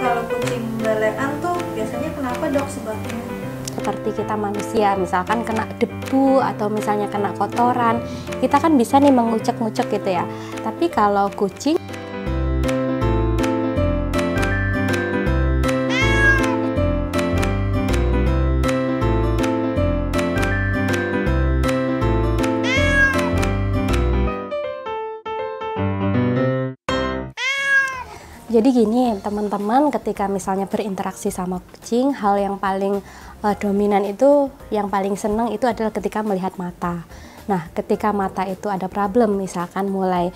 kalau kucing belekan tuh biasanya kenapa dok sebabnya? Seperti kita manusia, misalkan kena debu atau misalnya kena kotoran, kita kan bisa nih mengucek-ngucek gitu ya. Tapi kalau kucing, jadi gini teman-teman, ketika misalnya berinteraksi sama kucing, hal yang paling dominan itu, yang paling seneng itu adalah ketika melihat mata. Nah, ketika mata itu ada problem, misalkan mulai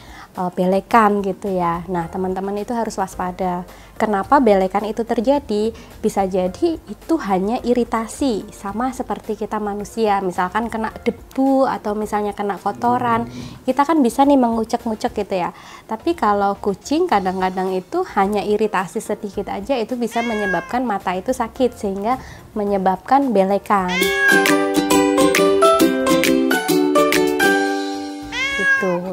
belekan gitu ya. Nah, teman-teman itu harus waspada. Kenapa belekan itu terjadi? Bisa jadi itu hanya iritasi, sama seperti kita manusia. Misalkan kena debu atau misalnya kena kotoran, kita kan bisa nih mengucek-ngucek gitu ya. Tapi kalau kucing kadang-kadang itu hanya iritasi sedikit aja, itu bisa menyebabkan mata itu sakit sehingga menyebabkan belekan.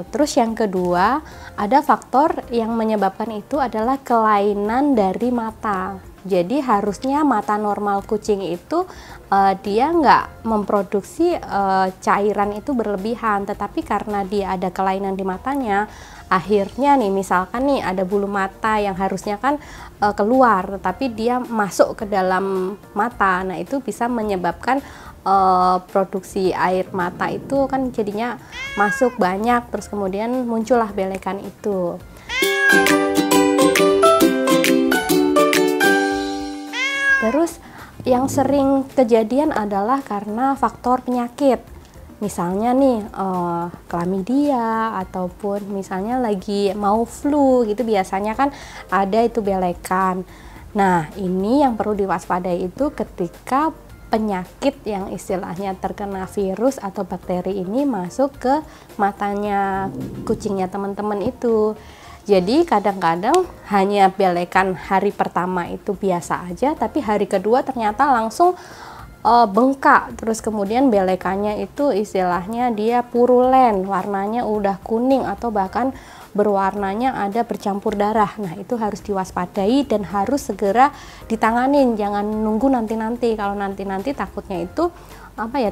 Terus yang kedua, ada faktor yang menyebabkan itu adalah kelainan dari mata. Jadi harusnya mata normal kucing itu dia nggak memproduksi cairan itu berlebihan, tetapi karena dia ada kelainan di matanya, akhirnya nih misalkan nih ada bulu mata yang harusnya kan keluar, tetapi dia masuk ke dalam mata. Nah, itu bisa menyebabkan produksi air mata itu kan jadinya masuk banyak, terus kemudian muncullah belekan itu. Terus yang sering kejadian adalah karena faktor penyakit. Misalnya nih chlamydia ataupun misalnya lagi mau flu gitu, biasanya kan ada itu belekan. Nah, ini yang perlu diwaspadai itu ketika penyakit yang istilahnya terkena virus atau bakteri ini masuk ke matanya kucingnya teman-teman itu. Jadi kadang-kadang hanya belekan hari pertama itu biasa aja, tapi hari kedua ternyata langsung bengkak, terus kemudian belekannya itu istilahnya dia purulen, warnanya udah kuning atau bahkan berwarnanya ada bercampur darah. Nah, itu harus diwaspadai dan harus segera ditanganin, jangan nunggu nanti-nanti. Kalau nanti-nanti takutnya itu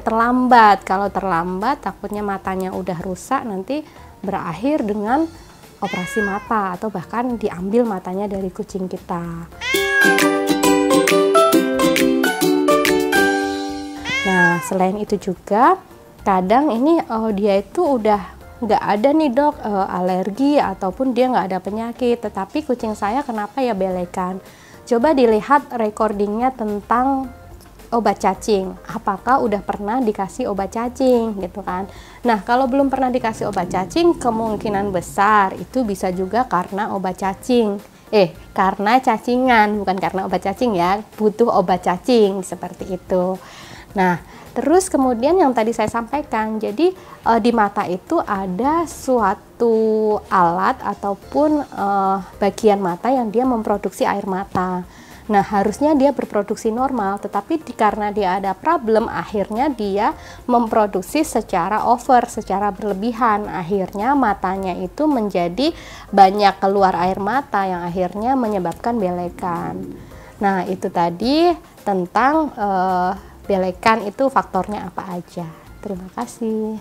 terlambat. Kalau terlambat takutnya matanya udah rusak, nanti berakhir dengan operasi mata atau bahkan diambil matanya dari kucing kita. Nah, selain itu juga kadang ini dia itu udah nggak ada nih dok alergi ataupun dia nggak ada penyakit, tetapi kucing saya kenapa ya belekan. Coba dilihat recordingnya tentang obat cacing, apakah udah pernah dikasih obat cacing gitu kan. Nah, kalau belum pernah dikasih obat cacing, kemungkinan besar itu bisa juga karena obat cacing, karena cacingan, bukan karena obat cacing ya, butuh obat cacing seperti itu. Nah, terus kemudian yang tadi saya sampaikan, jadi di mata itu ada suatu alat ataupun bagian mata yang dia memproduksi air mata. Nah, harusnya dia berproduksi normal, tetapi karena dia ada problem, akhirnya dia memproduksi secara over, secara berlebihan. Akhirnya matanya itu menjadi banyak keluar air mata yang akhirnya menyebabkan belekan. Nah, itu tadi tentang belekan itu faktornya apa aja. Terima kasih.